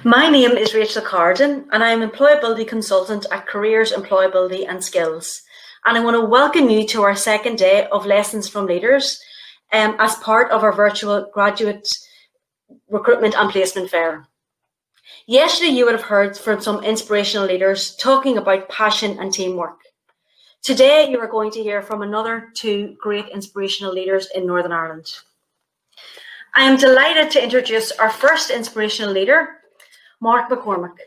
My name is Rachel Carden and I am Employability Consultant at Careers, Employability and Skills. And I want to welcome you to our second day of Lessons from Leaders as part of our virtual graduate recruitment and placement fair. Yesterday you would have heard from some inspirational leaders talking about passion and teamwork. Today you are going to hear from another two great inspirational leaders in Northern Ireland. I am delighted to introduce our first inspirational leader, Mark McCormick.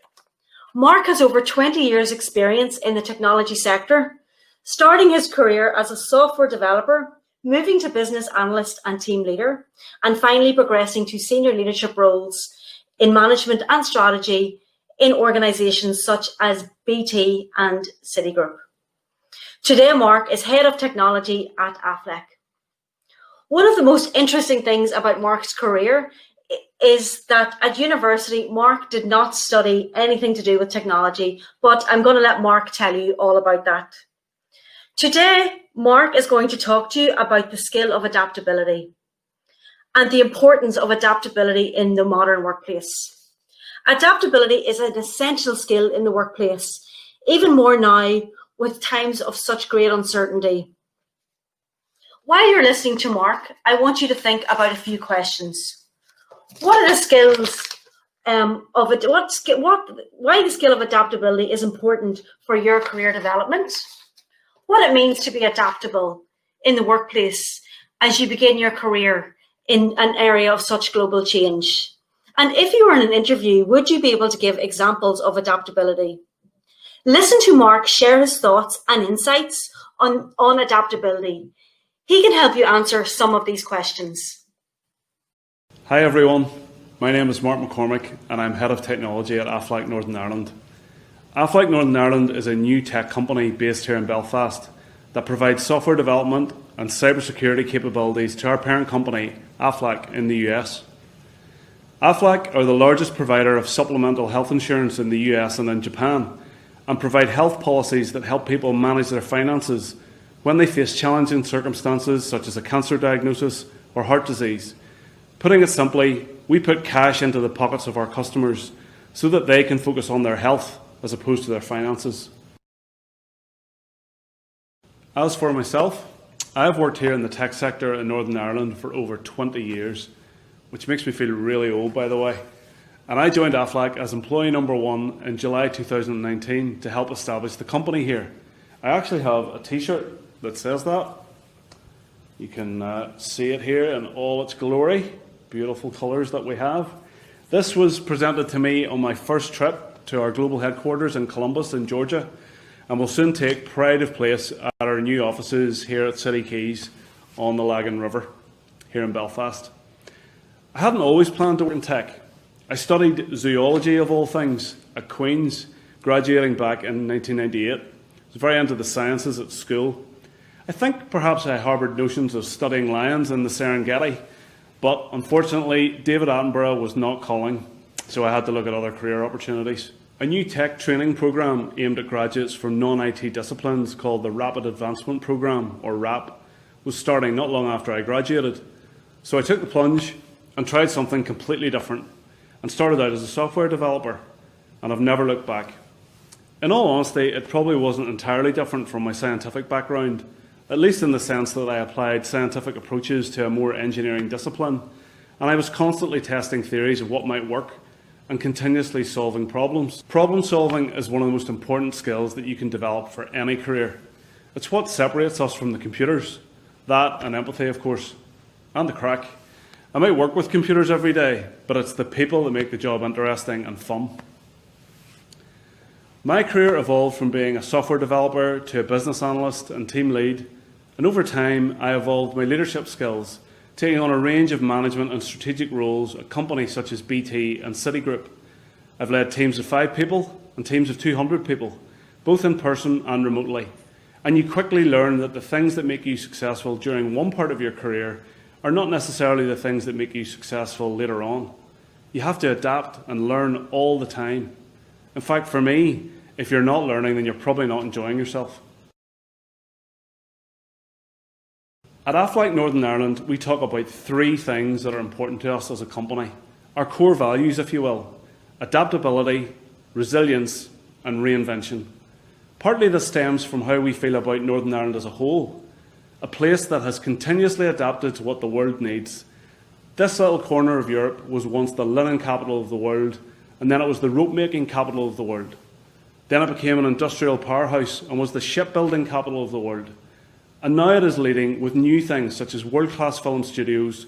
Mark has over 20 years experience in the technology sector, starting his career as a software developer, moving to business analyst and team leader, and finally progressing to senior leadership roles in management and strategy in organizations such as BT and Citigroup. Today, Mark is head of technology at Aflac. One of the most interesting things about Mark's career is that at university, Mark did not study anything to do with technology, but I'm going to let Mark tell you all about that. Today, Mark is going to talk to you about the skill of adaptability and the importance of adaptability in the modern workplace. Adaptability is an essential skill in the workplace, even more now with times of such great uncertainty. While you're listening to Mark, I want you to think about a few questions. What are the skills why the skill of adaptability is important for your career development? What it means to be adaptable in the workplace as you begin your career in an area of such global change? And if you were in an interview, would you be able to give examples of adaptability? Listen to Mark share his thoughts and insights on adaptability. He can help you answer some of these questions. Hi everyone, my name is Mark McCormick and I'm Head of Technology at Aflac Northern Ireland. Aflac Northern Ireland is a new tech company based here in Belfast that provides software development and cybersecurity capabilities to our parent company, Aflac, in the US. Aflac are the largest provider of supplemental health insurance in the US and in Japan and provide health policies that help people manage their finances when they face challenging circumstances such as a cancer diagnosis or heart disease. Putting it simply, we put cash into the pockets of our customers so that they can focus on their health as opposed to their finances. As for myself, I have worked here in the tech sector in Northern Ireland for over 20 years, which makes me feel really old, by the way. And I joined Aflac as employee number 1 in July 2019 to help establish the company here. I actually have a t-shirt that says that. You can see it here in all its glory. Beautiful colours that we have. This was presented to me on my first trip to our global headquarters in Columbus in Georgia and will soon take pride of place at our new offices here at City Quays on the Lagan River here in Belfast. I hadn't always planned to work in tech. I studied zoology of all things at Queen's, graduating back in 1998. I was very into the sciences at school. I think perhaps I harboured notions of studying lions in the Serengeti, but unfortunately, David Attenborough was not calling, so I had to look at other career opportunities. A new tech training programme aimed at graduates from non-IT disciplines called the Rapid Advancement Programme, or RAP, was starting not long after I graduated. So I took the plunge and tried something completely different and started out as a software developer, and I've never looked back. In all honesty, it probably wasn't entirely different from my scientific background, at least in the sense that I applied scientific approaches to a more engineering discipline, and I was constantly testing theories of what might work and continuously solving problems. Problem solving is one of the most important skills that you can develop for any career. It's what separates us from the computers, that and empathy, of course, and the crack. I might work with computers every day, but it's the people that make the job interesting and fun. My career evolved from being a software developer to a business analyst and team lead. And over time, I evolved my leadership skills, taking on a range of management and strategic roles at companies such as BT and Citigroup. I've led teams of 5 people and teams of 200 people, both in person and remotely. And you quickly learn that the things that make you successful during one part of your career are not necessarily the things that make you successful later on. You have to adapt and learn all the time. In fact, for me, if you're not learning, then you're probably not enjoying yourself. At Aflac Northern Ireland, we talk about 3 things that are important to us as a company. Our core values, if you will. adaptability, resilience and reinvention. Partly this stems from how we feel about Northern Ireland as a whole, a place that has continuously adapted to what the world needs. This little corner of Europe was once the linen capital of the world, and then it was the rope-making capital of the world. Then it became an industrial powerhouse and was the shipbuilding capital of the world. And now it is leading with new things such as world-class film studios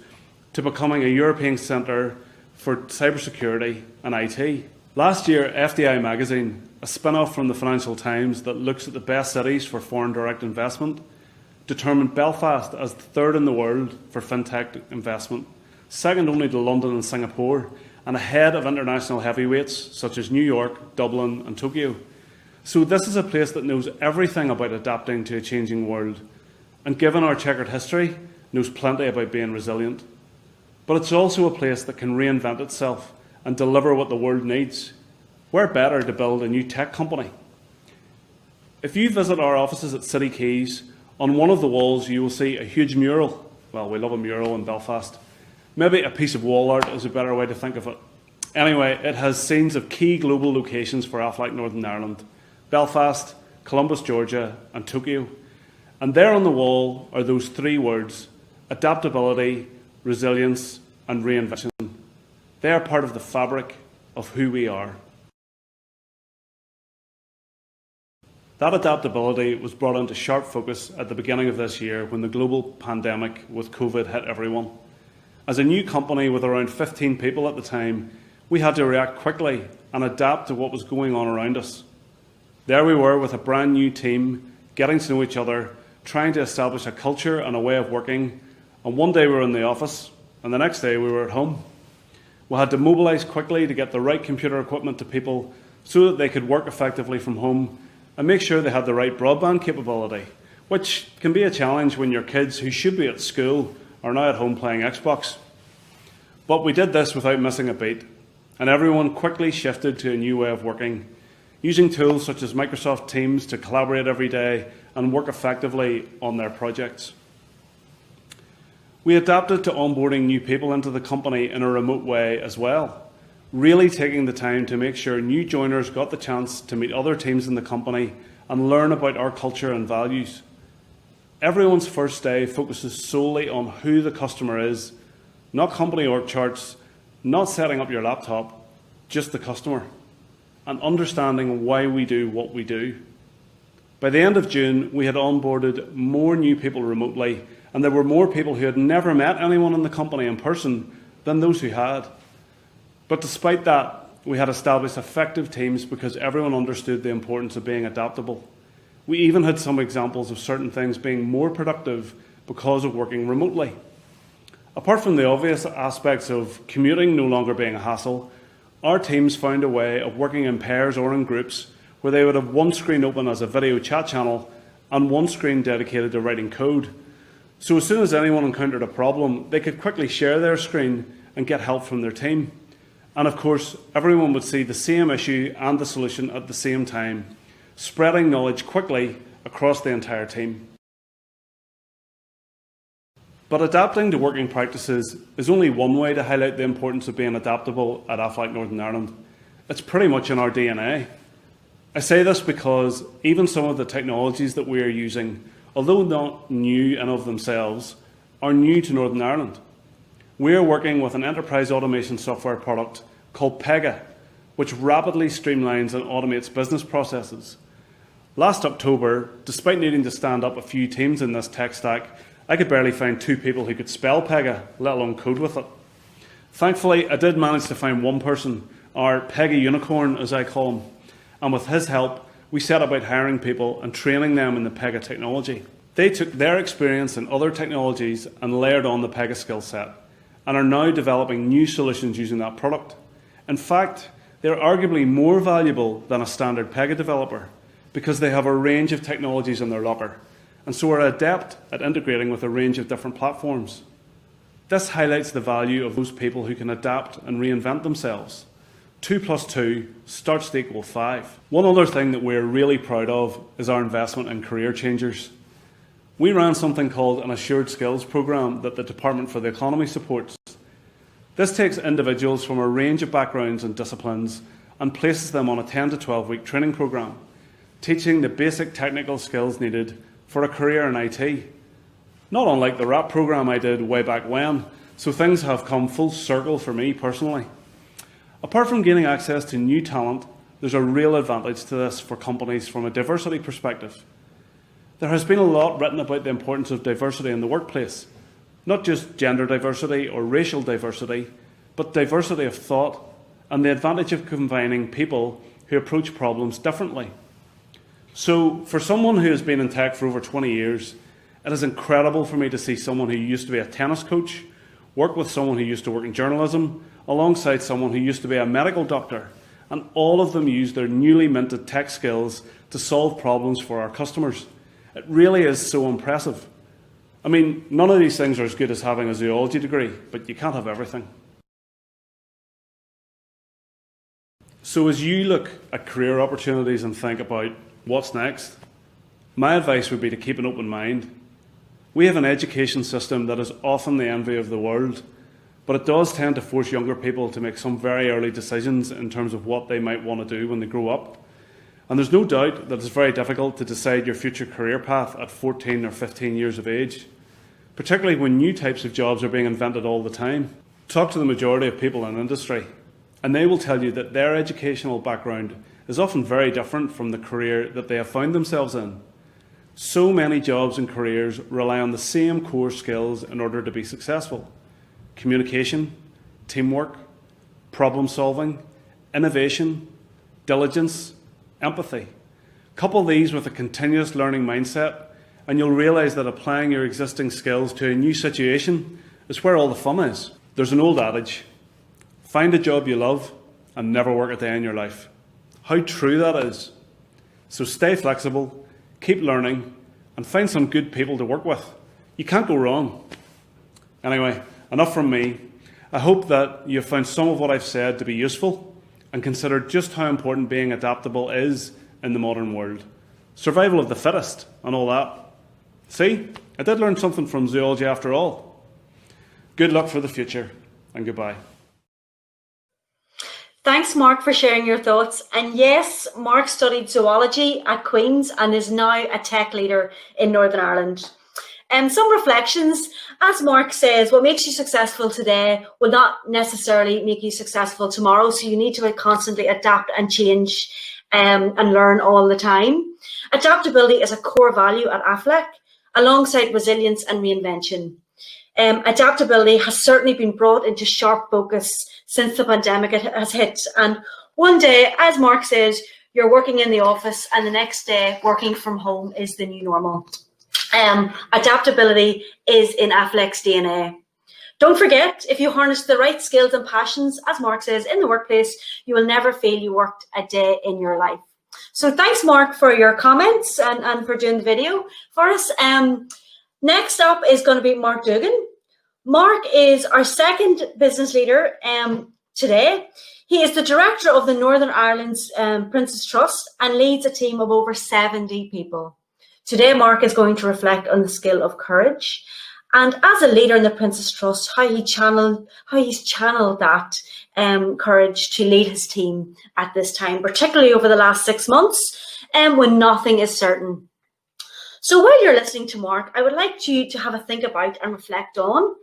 to becoming a European centre for cybersecurity and IT. Last year, FDI magazine, a spin-off from the Financial Times that looks at the best cities for foreign direct investment, determined Belfast as third in the world for fintech investment, second only to London and Singapore, and ahead of international heavyweights such as New York, Dublin and Tokyo. So this is a place that knows everything about adapting to a changing world, and given our checkered history, knows plenty about being resilient. But it's also a place that can reinvent itself and deliver what the world needs. We're better to build a new tech company. If you visit our offices at City Quays, on one of the walls you will see a huge mural. Well, we love a mural in Belfast. Maybe a piece of wall art is a better way to think of it. Anyway, it has scenes of key global locations for Aflac Northern Ireland: Belfast, Columbus, Georgia and Tokyo. And there on the wall are those three words: adaptability, resilience and reinvention. They are part of the fabric of who we are. That adaptability was brought into sharp focus at the beginning of this year when the global pandemic with COVID hit everyone. As a new company with around 15 people at the time, we had to react quickly and adapt to what was going on around us. There we were with a brand new team, getting to know each other, trying to establish a culture and a way of working, and one day we were in the office and the next day we were at home. We had to mobilise quickly to get the right computer equipment to people so that they could work effectively from home and make sure they had the right broadband capability, which can be a challenge when your kids who should be at school are now at home playing Xbox. But we did this without missing a beat, and everyone quickly shifted to a new way of working, using tools such as Microsoft Teams to collaborate every day and work effectively on their projects. We adapted to onboarding new people into the company in a remote way as well, really taking the time to make sure new joiners got the chance to meet other teams in the company and learn about our culture and values. Everyone's first day focuses solely on who the customer is, not company org charts, not setting up your laptop, just the customer, and understanding why we do what we do. By the end of June, we had onboarded more new people remotely, and there were more people who had never met anyone in the company in person than those who had. But despite that, we had established effective teams because everyone understood the importance of being adaptable. We even had some examples of certain things being more productive because of working remotely. Apart from the obvious aspects of commuting no longer being a hassle, our teams found a way of working in pairs or in groups where they would have one screen open as a video chat channel and one screen dedicated to writing code. So as soon as anyone encountered a problem, they could quickly share their screen and get help from their team. And of course, everyone would see the same issue and the solution at the same time, spreading knowledge quickly across the entire team. But adapting to working practices is only one way to highlight the importance of being adaptable at Aflac Northern Ireland. It's pretty much in our DNA. I say this because even some of the technologies that we are using, although not new in of themselves, are new to Northern Ireland. We are working with an enterprise automation software product called Pega, which rapidly streamlines and automates business processes. Last October, despite needing to stand up a few teams in this tech stack, I could barely find 2 people who could spell Pega, let alone code with it. Thankfully, I did manage to find one person, our Pega unicorn as I call him, and with his help, we set about hiring people and training them in the Pega technology. They took their experience in other technologies and layered on the Pega skill set, and are now developing new solutions using that product. In fact, they're arguably more valuable than a standard Pega developer because they have a range of technologies in their locker, and so are adept at integrating with a range of different platforms. This highlights the value of those people who can adapt and reinvent themselves. 2 + 2 starts to equal 5. One other thing that we're really proud of is our investment in career changers. We ran something called an Assured Skills Programme that the Department for the Economy supports. This takes individuals from a range of backgrounds and disciplines and places them on a 10 to 12 week training programme, teaching the basic technical skills needed for a career in IT. Not unlike the RAP programme I did way back when, so things have come full circle for me personally. Apart from gaining access to new talent, there's a real advantage to this for companies from a diversity perspective. There has been a lot written about the importance of diversity in the workplace, not just gender diversity or racial diversity, but diversity of thought and the advantage of combining people who approach problems differently. So, for someone who has been in tech for over 20 years, it is incredible for me to see someone who used to be a tennis coach work with someone who used to work in journalism, alongside someone who used to be a medical doctor, and all of them use their newly minted tech skills to solve problems for our customers. It really is so impressive. I mean, none of these things are as good as having a zoology degree, but you can't have everything. So as you look at career opportunities and think about what's next, my advice would be to keep an open mind. We have an education system that is often the envy of the world, but it does tend to force younger people to make some very early decisions in terms of what they might want to do when they grow up. And there's no doubt that it's very difficult to decide your future career path at 14 or 15 years of age, particularly when new types of jobs are being invented all the time. Talk to the majority of people in industry, and they will tell you that their educational background is often very different from the career that they have found themselves in. So many jobs and careers rely on the same core skills in order to be successful: communication, teamwork, problem solving, innovation, diligence, empathy. Couple these with a continuous learning mindset, and you'll realise that applying your existing skills to a new situation is where all the fun is. There's an old adage: find a job you love and never work a day in your life. How true that is. So stay flexible, keep learning, and find some good people to work with. You can't go wrong. Anyway, enough from me. I hope that you've found some of what I've said to be useful and considered just how important being adaptable is in the modern world. Survival of the fittest and all that. See, I did learn something from zoology after all. Good luck for the future, and goodbye. Thanks, Mark, for sharing your thoughts. And yes, Mark studied zoology at Queen's and is now a tech leader in Northern Ireland. Some reflections. As Mark says, what makes you successful today will not necessarily make you successful tomorrow, so you need to constantly adapt and change and learn all the time. Adaptability is a core value at AFLEC, alongside resilience and reinvention. Adaptability has certainly been brought into sharp focus since the pandemic has hit. And one day, as Mark says, you're working in the office, and the next day working from home is the new normal. Adaptability is in AFLEC's DNA. Don't forget, if you harness the right skills and passions, as Mark says, in the workplace, you will never feel you worked a day in your life. So thanks, Mark, for your comments and for doing the video for us. Next up is going to be Mark Dugan. Mark is our second business leader today. He is the director of the Northern Ireland's Prince's Trust and leads a team of over 70 people. Today, Mark is going to reflect on the skill of courage, and as a leader in the Prince's Trust, how he's channeled that courage to lead his team at this time, particularly over the last 6 months, when nothing is certain. So while you're listening to Mark, I would like you to have a think about and reflect on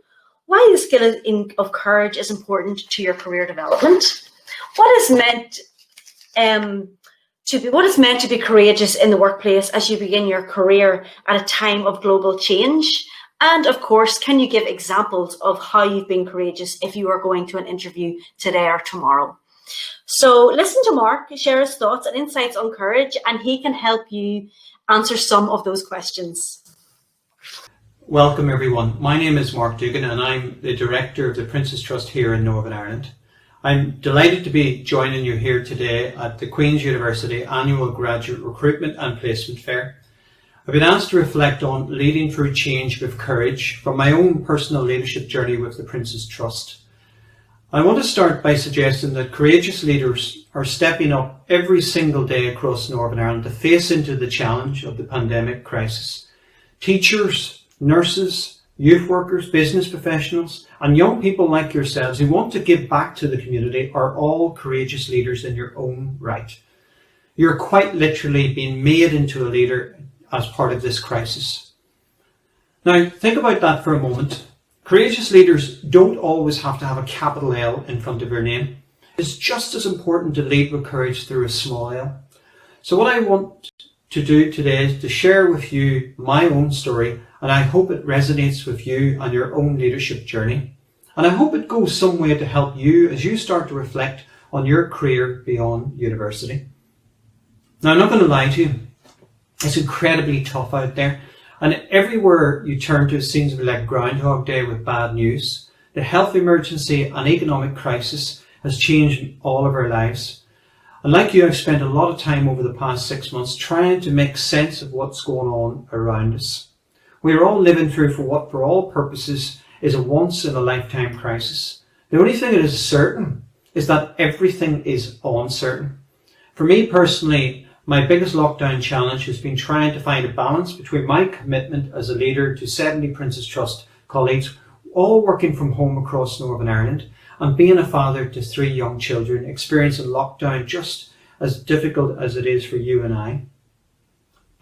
why the skill of courage is important to your career development. What is meant to be courageous in the workplace as you begin your career at a time of global change? And of course, can you give examples of how you've been courageous if you are going to an interview today or tomorrow? So listen to Mark share his thoughts and insights on courage, and he can help you answer some of those questions. Welcome everyone. My name is Mark Dugan and I'm the Director of the Prince's Trust here in Northern Ireland. I'm delighted to be joining you here today at the Queen's University Annual Graduate Recruitment and Placement Fair. I've been asked to reflect on leading through change with courage from my own personal leadership journey with the Prince's Trust. I want to start by suggesting that courageous leaders are stepping up every single day across Northern Ireland to face into the challenge of the pandemic crisis. Teachers, nurses, youth workers, business professionals, and young people like yourselves who want to give back to the community are all courageous leaders in your own right. You're quite literally being made into a leader as part of this crisis. Now, think about that for a moment. Courageous leaders don't always have to have a capital L in front of their name. It's just as important to lead with courage through a small L. So what I want to do today is to share with you my own story, and I hope it resonates with you on your own leadership journey. And I hope it goes some way to help you as you start to reflect on your career beyond university. Now, I'm not going to lie to you. It's incredibly tough out there. And everywhere you turn to, it seems to be like Groundhog Day with bad news. The health emergency and economic crisis has changed all of our lives. And like you, I've spent a lot of time over the past 6 months trying to make sense of what's going on around us. We're all living through for what, for all purposes, is a once-in-a-lifetime crisis. The only thing that is certain is that everything is uncertain. For me personally, my biggest lockdown challenge has been trying to find a balance between my commitment as a leader to 70 Prince's Trust colleagues, all working from home across Northern Ireland, and being a father to 3 young children, experiencing lockdown just as difficult as it is for you and I.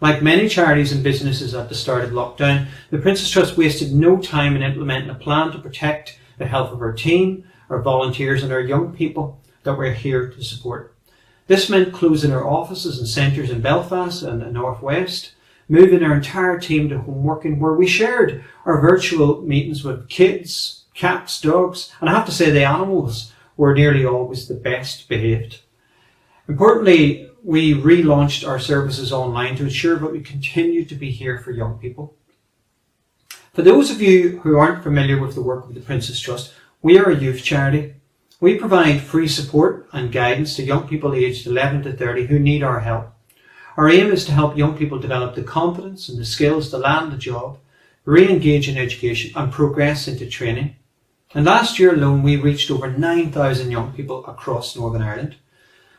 Like many charities and businesses at the start of lockdown, the Prince's Trust wasted no time in implementing a plan to protect the health of our team, our volunteers and our young people that we're here to support. This meant closing our offices and centres in Belfast and the North West, moving our entire team to home working, where we shared our virtual meetings with kids, cats, dogs, and I have to say the animals were nearly always the best behaved. Importantly, we relaunched our services online to ensure that we continue to be here for young people. For those of you who aren't familiar with the work of the Prince's Trust, we are a youth charity. We provide free support and guidance to young people aged 11 to 30 who need our help. Our aim is to help young people develop the confidence and the skills to land a job, re-engage in education and progress into training. And last year alone, we reached over 9,000 young people across Northern Ireland.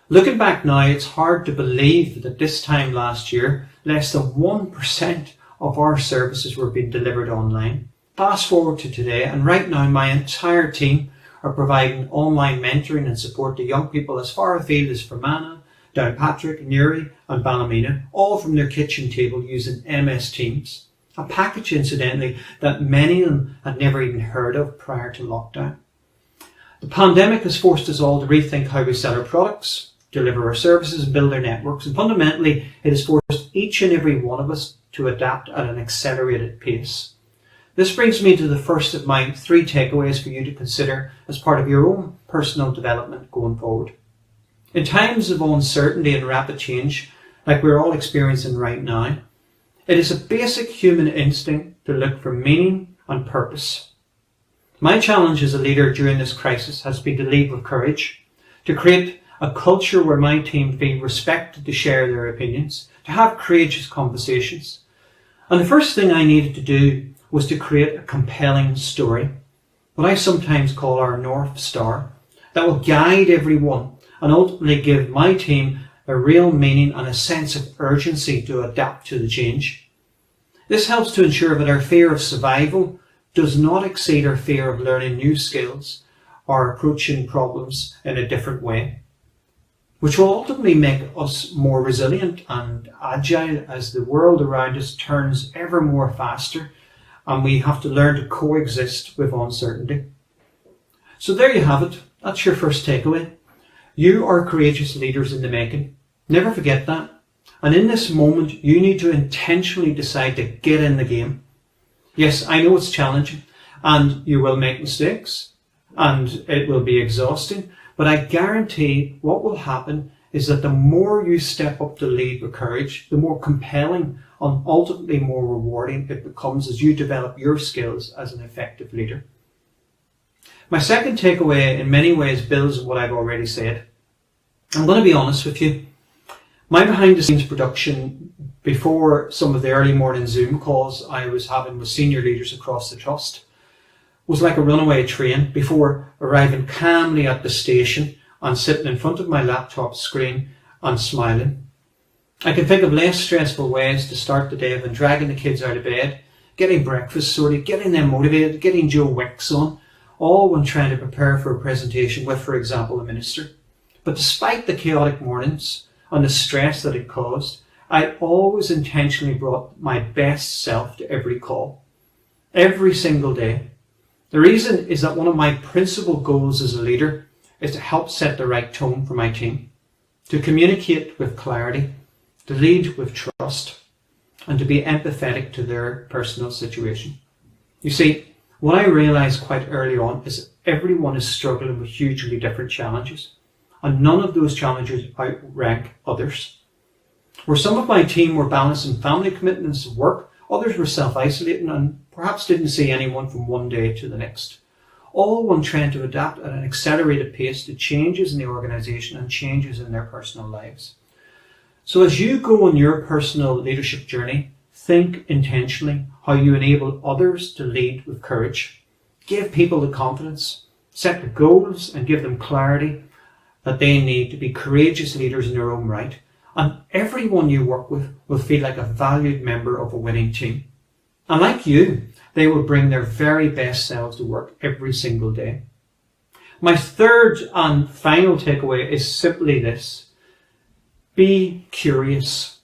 Looking back now, it's hard to believe that this time last year, less than 1% of our services were being delivered online. Fast forward to today, and right now my entire team are providing online mentoring and support to young people as far afield as Fermanagh, Downpatrick, Newry and Ballymena, all from their kitchen table using MS Teams, a package incidentally that many of them had never even heard of prior to lockdown. The pandemic has forced us all to rethink how we sell our products, deliver our services and build our networks, and fundamentally it has forced each and every one of us to adapt at an accelerated pace. This brings me to the first of my 3 takeaways for you to consider as part of your own personal development going forward. In times of uncertainty and rapid change, like we're all experiencing right now, it is a basic human instinct to look for meaning and purpose. My challenge as a leader during this crisis has been to lead with courage, to create a culture where my team feel respected to share their opinions, to have courageous conversations. And the first thing I needed to do was to create a compelling story, what I sometimes call our North Star, that will guide everyone and ultimately give my team a real meaning and a sense of urgency to adapt to the change. This helps to ensure that our fear of survival does not exceed our fear of learning new skills or approaching problems in a different way, which will ultimately make us more resilient and agile as the world around us turns ever more faster and we have to learn to coexist with uncertainty. So there you have it. That's your first takeaway. You are courageous leaders in the making. Never forget that. And in this moment, you need to intentionally decide to get in the game. Yes, I know it's challenging and you will make mistakes and it will be exhausting, but I guarantee what will happen is that the more you step up to lead with courage, the more compelling and ultimately more rewarding it becomes as you develop your skills as an effective leader. My second takeaway in many ways builds on what I've already said. I'm going to be honest with you. My behind the scenes production before some of the early morning Zoom calls I was having with senior leaders across the trust was like a runaway train before arriving calmly at the station and sitting in front of my laptop screen and smiling. I can think of less stressful ways to start the day than dragging the kids out of bed, getting breakfast sorted, getting them motivated, getting Joe Wicks on, all when trying to prepare for a presentation with, for example, a minister. But despite the chaotic mornings and the stress that it caused, I always intentionally brought my best self to every call, every single day. The reason is that one of my principal goals as a leader is to help set the right tone for my team, to communicate with clarity, to lead with trust, and to be empathetic to their personal situation. You see, what I realized quite early on is that everyone is struggling with hugely different challenges, and none of those challenges outrank others. Where some of my team were balancing family commitments and work, others were self-isolating and perhaps didn't see anyone from one day to the next. All one trying to adapt at an accelerated pace to changes in the organisation and changes in their personal lives. So as you go on your personal leadership journey, think intentionally how you enable others to lead with courage. Give people the confidence, set the goals and give them clarity that they need to be courageous leaders in their own right. And everyone you work with will feel like a valued member of a winning team. And like you, they will bring their very best selves to work every single day. My third and final takeaway is simply this. Be curious.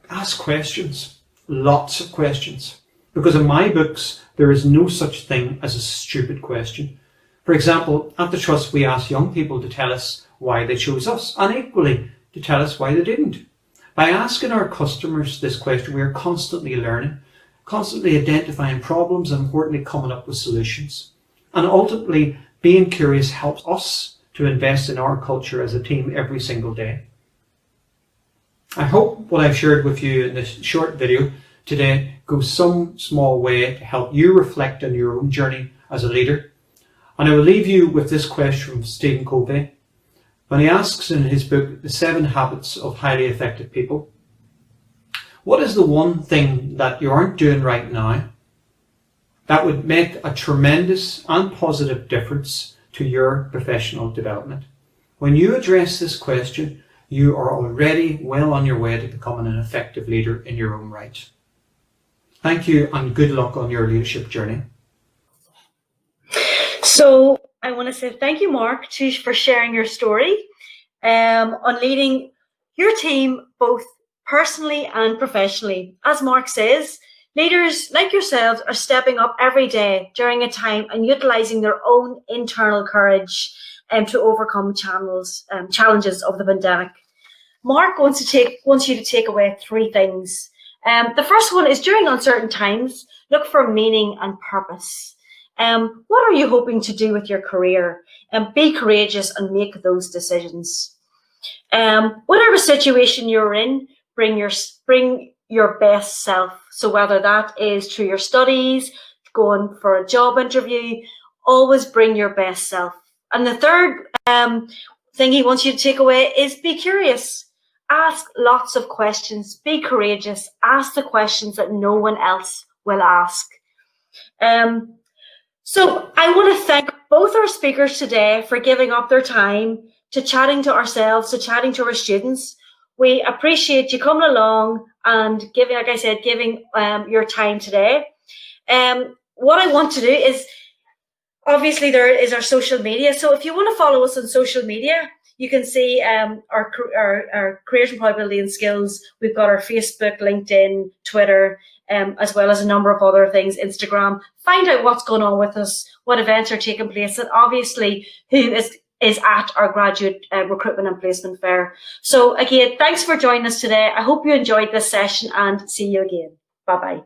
Ask questions. Lots of questions. Because in my books, there is no such thing as a stupid question. For example, at the Trust, we ask young people to tell us why they chose us, and equally to tell us why they didn't. By asking our customers this question, we are constantly learning, constantly identifying problems, and importantly, coming up with solutions. And ultimately, being curious helps us to invest in our culture as a team every single day. I hope what I've shared with you in this short video today goes some small way to help you reflect on your own journey as a leader. And I will leave you with this question from Stephen Covey, when he asks in his book, The 7 Habits of Highly Effective People, what is the one thing that you aren't doing right now that would make a tremendous and positive difference to your professional development? When you address this question, you are already well on your way to becoming an effective leader in your own right. Thank you and good luck on your leadership journey. So I want to say thank you, Mark, for sharing your story on leading your team both personally and professionally. As Mark says, leaders like yourselves are stepping up every day during a time and utilising their own internal courage to overcome challenges of the pandemic. Mark wants you to take away 3 things. The first one is, during uncertain times, look for meaning and purpose. What are you hoping to do with your career? Be courageous and make those decisions. Whatever situation you're in, bring your best self. So whether that is through your studies, going for a job interview, always bring your best self. And the third thing he wants you to take away is be curious. Ask lots of questions. Be courageous. Ask the questions that no one else will ask. So I want to thank both our speakers today for giving up their time to chatting to ourselves, to chatting to our students. We appreciate you coming along and giving, like I said, giving your time today. What I want to do is, obviously there is our social media. So if you want to follow us on social media, you can see our Careers, Employability and Skills. We've got our Facebook, LinkedIn, Twitter, as well as a number of other things, Instagram. Find out what's going on with us, what events are taking place, and obviously who is at our graduate recruitment and placement fair. So again, thanks for joining us today. I hope you enjoyed this session and see you again. Bye-bye.